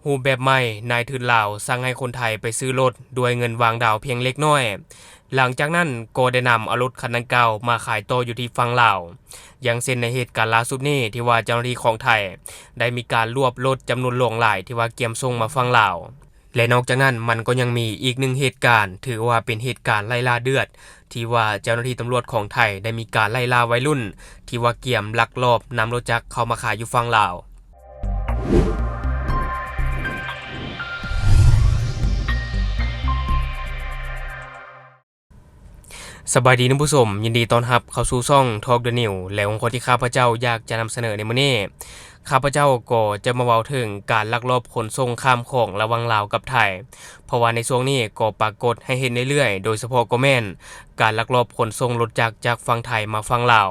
รูปแบบใหม่นายทุนลาวสั่งให้คนไทยไปซื้อรถด้วยเงินวางดาวเพียงเล็กน้อยหลังจากนั้นก็ได้นำเอารถคันดังกล่าวมาขายต่ออยู่ที่ฝั่งลาวอย่างเช่นในเหตุการณ์ล่าสุดนี้ที่ว่าเจ้าหน้าที่ของไทยได้มีการรวบรถจำนวนหลวงหลายที่ว่าเกียมส่งมาฝั่งลาวและนอกจากนั้นมันก็ยังมีอีกหนึ่งเหตุการณ์ถือว่าเป็นเหตุการณ์ไล่ล่าเดือดที่ว่าเจ้าหน้าที่ตำรวจของไทยได้มีการไล่ล่าวัยรุ่นที่ว่าเกียมลักลอบนำรถจักรเข้ามาขายอยู่ฝั่งลาว สบายดีท่านผู้ชมยินดีต้อนรับเข้าสู่ช่อง Talk the New และองค์กรที่ข้าพเจ้าอยากจะนำเสนอในมื้อนี้ข้าพเจ้าก็จะมาเว้าถึงการลักลอบขนส่งข้ามของระหว่างลาวกับไทยเพราะว่าในช่วงนี้ก็ปรากฏให้เห็นเรื่อยๆโดยเฉพาะก็แม่นการลักลอบขนส่งรถจักรจากฝั่งไทยมาฝั่งลาว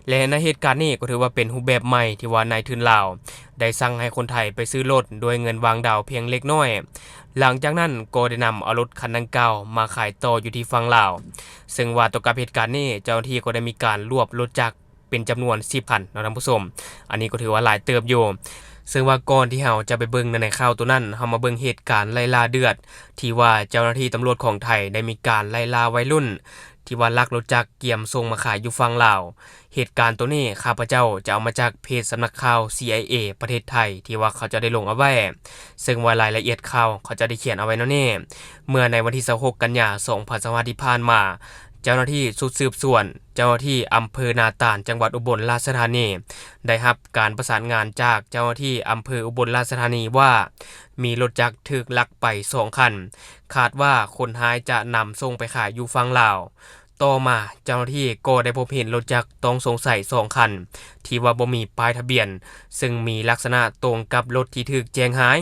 และในเหตุการณ์นี้ก็ถือว่าเป็นรูปแบบใหม่ที่ว่านายทุนลาวได้สั่งให้คนไทยไปซื้อรถด้วยเงินวางดาวเพียงเล็กน้อยหลังจากนั้นก็ได้นำเอารถคันดังกล่าวมาขายต่ออยู่ที่ฝั่งลาวซึ่งว่าต่อกับเหตุการณ์นี้เจ้าหน้าที่ก็ได้มีการรวบรถจักรเป็นจำนวน10คันนะท่านผู้ชมอันนี้ก็ถือว่าหลายเติบอยู่ซึ่งว่าก่อนที่เราจะไปเบิ่งในข่าวตัวนั้นเรามาเบิ่งเหตุการณ์ไล่ล่าเดือดที่ว่าเจ้าหน้าที่ตำรวจของไทยได้มีการไล่ล่าวัยรุ่นที่ว่าลักรถจักรเกียมส่งมาขายอยู่ฝั่งลาวเหตุการณ์ตัวนี้ข้าพเจ้าจะเอามาจากเพจสำนักข่าว CIA ประเทศไทยที่ว่าเขาจะได้ลงเอาไว้ซึ่งว่ารายละเอียดข่าวเขาจะได้เขียนเอาไว้นั่นเองเมื่อในวันที่26กันยายน2025ที่ผ่านมาเจ้าหน้าที่ชุดสืบสวนเจ้าหน้าที่อำเภอนาตาลจังหวัดอุบลราชธานีได้รับการประสานงานจากเจ้าหน้าที่อำเภออุบลราชธานีว่ามีรถจักรถูกลักไป2คันคาดว่าคนหายจะนำส่งไปขายอยู่ฝั่งลาวต่อมาเจ้าหน้าที่ก็ได้พบเห็นรถจักรต้องสงสัย2คันที่ว่าบ่มีป้ายทะเบียนซึ่งมีลักษณะตรงกับรถที่ถูกแจ้งหาย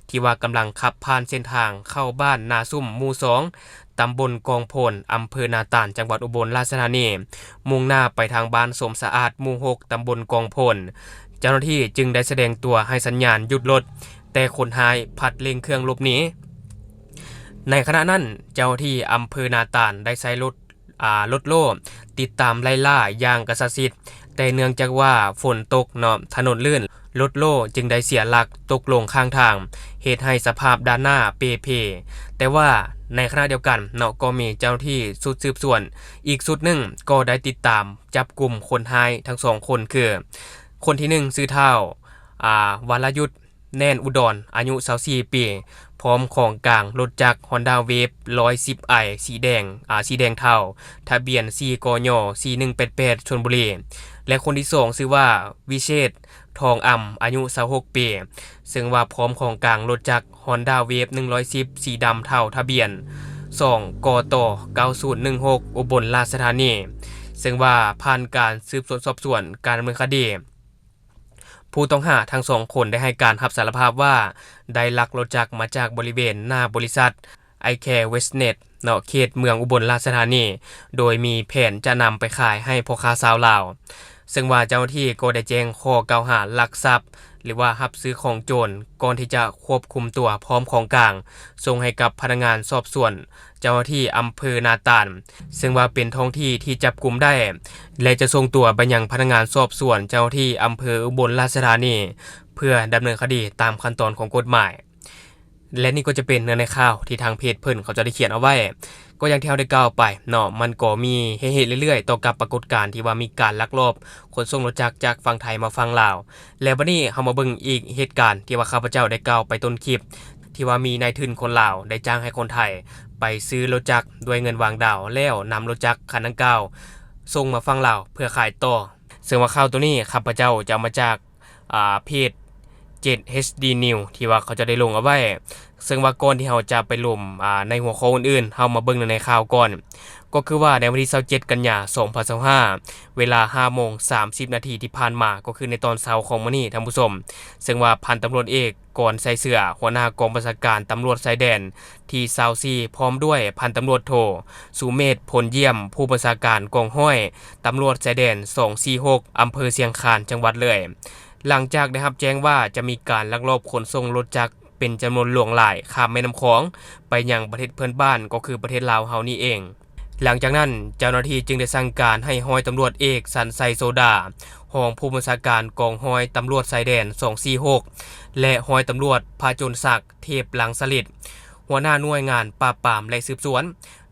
ที่ว่ากำลังขับผ่านเส้นทางเข้าบ้านนาซุ่มหมู่2ตำบลกองโพนอำเภอนาตาลจังหวัดอุบลราชธานีมุ่งหน้าไปทางบ้านสมสะอาดหมู่6ตำบลกองโพนเจ้าหน้าที่จึงได้แสดงตัวให้สัญญาณหยุดรถแต่คนหายผัดเร่งเครื่องหลบหนีในขณะนั้นเจ้าหน้าที่อำเภอนาตาลได้ใช้รถโล่ติดตามไล่ล่าอย่างกระชั้นชิดแต่เนื่องจากว่าฝนตกเนาะถนนลื่นรถโล่จึงได้เสียหลักตกลงข้างทางเหตุให้สภาพด้านหน้าเปเพแต่ว่าในขณะเดียวกันเนาะก็มีเจ้าหน้าที่ชุดสืบสวนอีกชุดหนึ่งก็ได้ติดตามจับกลุ่มคนหายทั้ง2คนคือคนที่1ชื่อเท่าวรยุทธแน่นอุดรอายุ24ปีพร้อมของกลางรถจักร Honda Wave 110i สีแดงเทาทะเบียน4กย4188ชลบุรีและคนที่2ชื่อว่าวิเชษฐ์ทองอ่ำอายุ26ปีซึ่งว่าพร้อมของกลางรถจักร Honda Wave 110สีดำเทาทะเบียน2กต9016อุบลราชธานีซึ่งว่าผ่านการสืบสวนสอบสวนการดำเนินคดีผู้ต้องหาทั้ง2คนได้ให้การรับสารภาพว่าได้ลักรถจักรมาจากบริเวณหน้าบริษัท iCare Westnet เนาะเขตเมืองอุบลราชธานีโดยมีแผนจะนำไปขายให้พ่อค้าชาวลาวซึ่งว่าเจ้าหน้าที่ก็ได้แจ้งข้อกล่าวหาลักทรัพย์หรือว่ารับซื้อของโจรก่อนที่จะควบคุมตัวพร้อมของกลางส่งให้กับพนักงานสอบสวนเจ้าหน้าที่อำเภอนาตาลซึ่งว่าเป็นท้องที่ที่จับกุมได้และจะส่งตัวไปยังพนักงานสอบสวนเจ้าหน้าที่อำเภออุบลราชธานีเพื่อดำเนินคดีตามขั้นตอนของกฎหมายและนี่ก็จะเป็นเนื้อในข่าวที่ทางเพจเพิ่นเขาจะได้เขียนเอาไว้ก็อย่างที่เราได้กล่าวไปเนาะมันก็มีเหตุเรื่อยๆต่อกับปรากฏการณ์ที่ว่ามีการลักลอบขนส่งรถจักรจากฝั่งไทยมาฝั่งลาวและบัดนี้เฮามาเบิ่งอีกเหตุการณ์ที่ว่าข้าพเจ้าได้กล่าวไปต้นคลิปที่ว่ามีนายทุนคนลาวได้จ้างให้คนไทยไปซื้อรถจักรด้วยเงินวางดาวแล้วนำรถจักรคันดังกล่าวส่งมาฝั่งลาวเพื่อขายต่อซึ่งว่าข่าวตัวนี้ข้าพเจ้าจะเอามาจากเพจ 7HD New ที่ว่าเขาจะได้ลงเอาไว้ซึ่งว่าก่อนที่เราจะไปลงในหัวข้ออื่นๆเรามาเบิ่งในข่าวก่อนก็คือว่าในวันที่27กันยายน2025เวลา 5:30 นาทีที่ผ่านมาก็คือในตอนเช้าของมื้อนี้ท่านผู้ชมซึ่งว่าพันตำรวจเอกกรใส่เสื้อหัวหน้ากองบัญชาการตำรวจชายแดนที่24พร้อมด้วยพันตำรวจโทสุเมธพลเยี่ยมผู้บัญชาการกองห้อยตำรวจชายแดน246อำเภอเชียงคานจังหวัดเลยหลังจากได้รับแจ้งว่าจะมีการลักลอบขนส่งรถจักรเป็นจำนวนหลวงหลายข้ามแม่น้ำคองไปยังประเทศเพื่อนบ้านก็คือประเทศลาวเฮานี่เอง หลังจากนั้นเจ้าหน้าที่จึงได้สั่งการให้ร้อยตำรวจเอกสันไซโซดารองผู้บัญชาการกองร้อยตำรวจชายแดน246และร้อยตำรวจภาจนศักดิ์เทพหลังสลิดหัวหน้าหน่วยงานปราบปรามและสืบสวน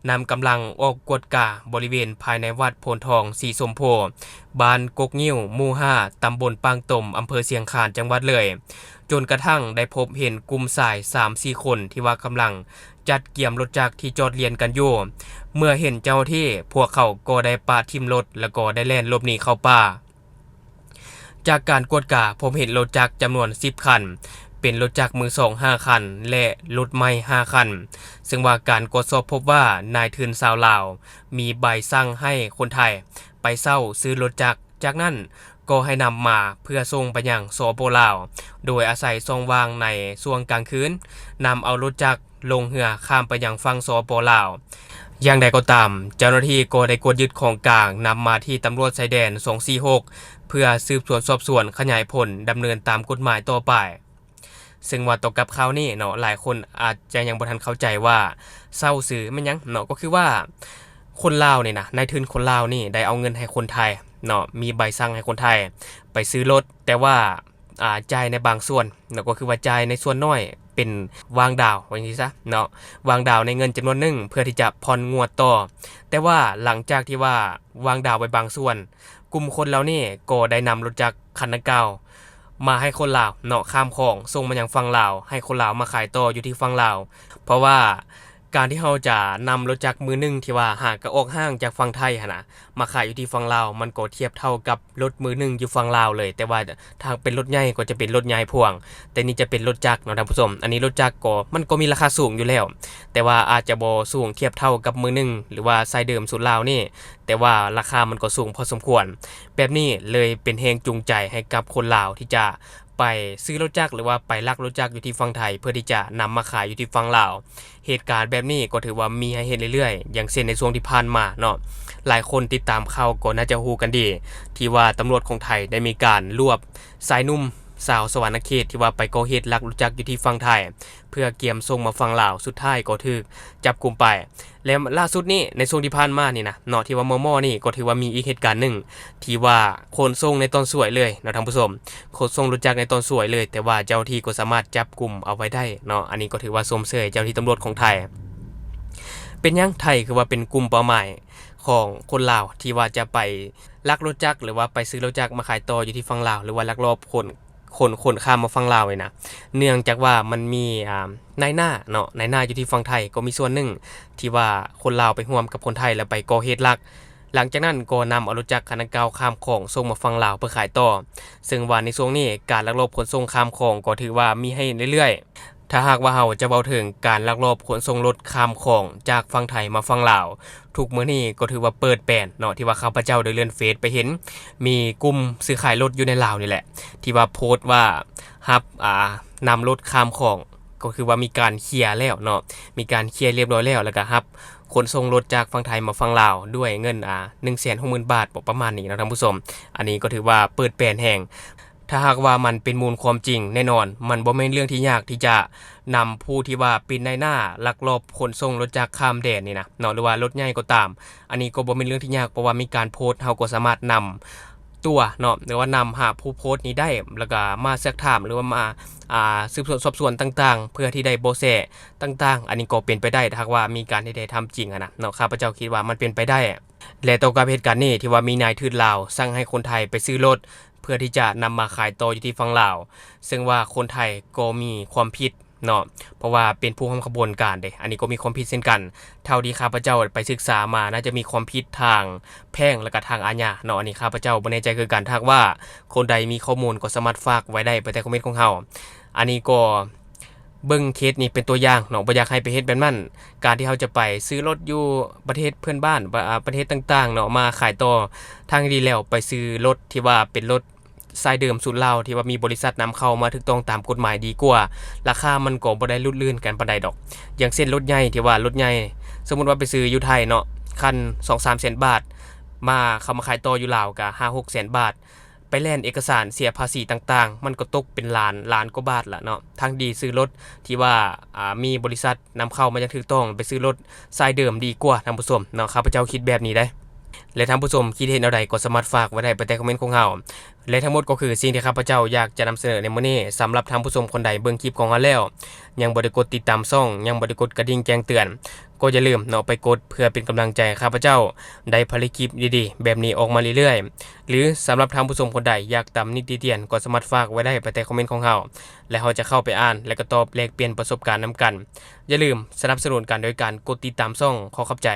นำกำลังออกกวดกาบริเวณภายในวัดโพนทองสีสมโพบ้านกกงิ้วหมู่5ตำบลปางตมอำเภอเชียงคานจังหวัดเลยจนกระทั่งได้พบเห็นกลุ่มชาย 3-4 คนที่ว่ากำลังจัดเกี่ยมรถจักรที่จอดเรียนกันอยู่เมื่อเห็นเจ้าที่พวกเขาก็ได้ปาดทิ่มรถแล้วก็ได้แล่นหลบหนีเข้าป่าจากการกวดกาพบเห็นรถจักรจำนวน10คันเป็นรถจักรมือ2 5คันและรถใหม่5คันซึ่งว่าการตรวจสอบพบว่านายทุนชาวลาวมีใบสั่งให้คนไทยไปเช่าซื้อรถจักรจากนั้นก็ให้นำมาเพื่อส่งไปยังสปลาวโดยอาศัยช่องว่างในช่วงกลางคืนนำเอารถจักรลงเรือข้ามไปยังฝั่งสปลาวอย่างใดก็ตามเจ้าหน้าที่ก็ได้กดยึดของกลางนำมาที่ตำรวจชายแดน246เพื่อสืบสวนสอบสวนขยายผลดำเนินตามกฎหมายต่อไปซึ่งว่าตกกับข่าวนี้เนาะหลายคนอาจจะยังบ่ทันเข้าใจว่าเช่าซื้อมันยังเนาะก็คือว่าคนลาวนี่นะนายทุนคนลาวนี่ได้เอาเงินให้คนไทยเนาะมีใบสั่งให้คนไทยไปซื้อรถแต่ว่าจ่ายในบางส่วนเนาะก็คือว่าจ่ายในส่วนน้อยเป็นวางดาวว่าอย่างนี้ซะเนาะวางดาวในเงินจำนวนหนึ่งเพื่อที่จะผ่อนงวดต่อแต่ว่าหลังจากที่ว่าวางดาวไว้บางส่วนกลุ่มคนเหล่านี้ก็ได้นำรถจักรคันดังกล่าวมาให้คนลาวเนาะข้ามของส่งมายังฝั่งลาวให้คนลาวมาขายต่ออยู่ที่ฝั่งลาวเพราะว่าการที่เราจะนำรถจักรมือหนึ่งที่ว่าหากกระออกห้างจากฝั่งไทยนะมาขายอยู่ที่ฝั่งลาวมันก็เทียบเท่ากับรถมือหนึ่งอยู่ฝั่งลาวเลยแต่ว่าทางเป็นรถใหญ่ก็จะเป็นรถใหญ่พ่วงแต่นี่จะเป็นรถจักรเนาะท่านผู้ชมอันนี้รถจักรก็มันก็มีราคาสูงอยู่แล้วแต่ว่าอาจจะบ่สูงเทียบเท่ากับมือหนึ่งหรือว่าไซเดิมสุดลาวนี่แต่ว่าราคามันก็สูงพอสมควรแบบนี้เลยเป็นแรงจูงใจให้กับคนลาวที่จะไปซื้อรถจักรหรือว่าไปลักรถจักรอยู่ที่ฝั่งไทยเพื่อที่จะนำมาขายอยู่ที่ฝั่งลาวเหตุการณ์แบบนี้ก็ถือว่ามีให้เห็นเรื่อยๆอย่างเช่นในช่วงที่ผ่านมาเนาะหลายคนติดตามข่าวก็น่าจะฮู้กันดีที่ว่าตำรวจของไทยได้มีการรวบชายหนุ่มสาวสวรรณเขตที่ว่าไปก่อเหตุลักรถจักรอยู่ที่ฝั่งไทยเพื่อเกียมส่งมาฝั่งลาวสุดท้ายก็ถูกจับกุมไปและล่าสุดนี้ในช่วงที่ผ่านมานี่นะเนาะที่ว่ามอนี่ก็ถือว่ามีอีกเหตุการณ์หนึ่งที่ว่าคนส่งในตอนสวยเลยเนาะท่านผู้ชมคนส่งรถจักรในตอนสวยเลยแต่ว่าเจ้าที่ก็สามารถจับกุมเอาไว้ได้เนาะอันนี้ก็ถือว่าสมเสยเจ้าที่ตำรวจของไทยเป็นยังไทยคือว่าเป็นกลุ่มเป้าหมายของคนลาวที่ว่าจะไปลักรถจักรหรือว่าไปซื้อรถจักรมาขายต่ออยู่ที่ฝั่งลาวหรือว่าลักลอบคนข้ามมาฝั่งลาวเลยนะเนื่องจากว่ามันมีนายหน้าเนาะนายหน้าอยู่ที่ฝั่งไทยก็มีส่วนหนึ่งที่ว่าคนลาวไปร่วมกับคนไทยแล้วไปก่อเหตุลักหลังจากนั้นก็นำเอารถจักรคันดังกล่าวข้ามของส่งมาฝั่งลาวเพื่อขายต่อซึ่งว่าในช่วงนี้การลักลอบขนส่งข้ามของก็ถือว่ามีให้เรื่อยๆถ้าหากว่าเราจะเว้าถึงการลักลอบขนส่งรถข้ามของจากฝั่งไทยมาฝั่งลาวทุกมื้อนี้ก็ถือว่าเปิดแปลนเนาะที่ว่าข้าพเจ้าได้เลื่อนเฟซไปเห็นมีกลุ่มซื้อขายรถอยู่ในลาวนี่แหละที่ว่าโพสต์ว่ารับนำรถข้ามของก็คือว่ามีการเคลียร์แล้วเนาะมีการเคลียร์เรียบร้อยแล้วก็รับขนส่งรถจากฝั่งไทยมาฝั่งลาวด้วยเงิน160,000 บาทประมาณนี้นะท่านผู้ชมอันนี้ก็ถือว่าเปิดแปลนแห่งถ้าหากว่ามันเป็นมูลความจริงแน่นอนมันบ่แม่นเรื่องที่ยากที่จะนำผู้ที่ว่าเป็นนายหน้าลักลอบขนส่งรถจากข้ามแดนนี่นะเนาะหรือว่ารถใหญ่ก็ตามอันนี้ก็บ่แม่นเรื่องที่ยากเพราะว่ามีการโพสต์เฮาก็สามารถนำตัวเนาะหรือว่านำหาผู้โพสต์นี้ได้แล้วก็มาซักถามหรือว่ามาสืบสวนสอบสวนต่างๆเพื่อที่ได้เบาะแสต่างๆอันนี้ก็เป็นไปได้ถ้าหากว่ามีการที่ได้ทำจริงนะเนาะข้าพเจ้าคิดว่ามันเป็นไปได้และต่อกับเหตุการณ์นี้ที่ว่ามีนายทุนลาวสั่งให้คนไทยไปซื้อรถเพื่อที่จะนำมาขายต่ออยู่ที่ฝั่งลาวซึ่งว่าคนไทยก็มีความผิดเนาะเพราะว่าเป็นผู้ทำขบวนการเด้อันนี้ก็มีความผิดเช่นกันเท่าที่ข้าพเจ้าไปศึกษามาน่าจะมีความผิดทางแพ่งและก็ทางอาญาเนาะอันนี้ข้าพเจ้าบ่แน่ใจคือกันถ้าว่าคนใดมีข้อมูลก็สามารถฝากไว้ได้ใต้คอมเมนต์ของเฮาอันนี้ก็เบิ่งเคสนี้เป็นตัวอย่างเนาะบ่อยากให้ไปเฮ็ดแบบนั้นการที่เฮาจะไปซื้อรถอยู่ประเทศเพื่อนบ้านประเทศต่างๆเนาะมาขายต่อทางดีแล้วไปซื้อรถที่ว่าเป็นรถสายเดิมสุดลาวที่ว่ามีบริษัทนำเข้ามาถูกต้องตามกฎหมายดีกว่าราคามันก็บ่ได้ลุดลื่นกันปานใดดอกอย่างเช่นรถใหญ่ที่ว่ารถใหญ่สมมุติว่าไปซื้ออยู่ไทยเนาะคัน 2-3 แสนบาทเข้ามาขายต่ออยู่ลาวก็ 5-6 แสนบาท ไปแล่นเอกสารเสียภาษีต่างๆมันก็ตกเป็นล้านกว่าบาทละเนาะทางดีซื้อรถที่ว่ามีบริษัทนำเข้ามาอย่างถูกต้องไปซื้อรถสายเดิมดีกว่าท่านผู้ชมเนาะข้าพเจ้าคิดแบบนี้ได้และท่านผู้ชมคิดเห็นเอาใดก็สามารถฝากไว้ได้ใต้คอมเมนต์ของเฮาและทั้งหมดก็คือสิ่งที่ข้าพเจ้าอยากจะนำเสนอในมื้อนี้สำหรับท่านผู้ชมคนใดเบิ่งคลิปของเฮาแล้วยังบ่ได้กดติดตามช่องยังบ่ได้กดกระดิ่งแจ้งเตือนก็อย่าลืมเนาะไปกดเพื่อเป็นกำลังใจข้าพเจ้าได้ผลิตคลิปดีๆแบบนี้ออกมาเรื่อยๆหรือสำหรับท่านผู้ชมคนใดอยากตำนิติเตียนก็สามารถฝากไว้ได้ใต้คอมเมนต์ของเฮาและเฮาจะเข้าไปอ่านและก็ตอบแลกเปลี่ยนประสบการณ์นํกันอย่าลืมสนับสนุนกันโดยการกดติดตามช่องขอขอบใจ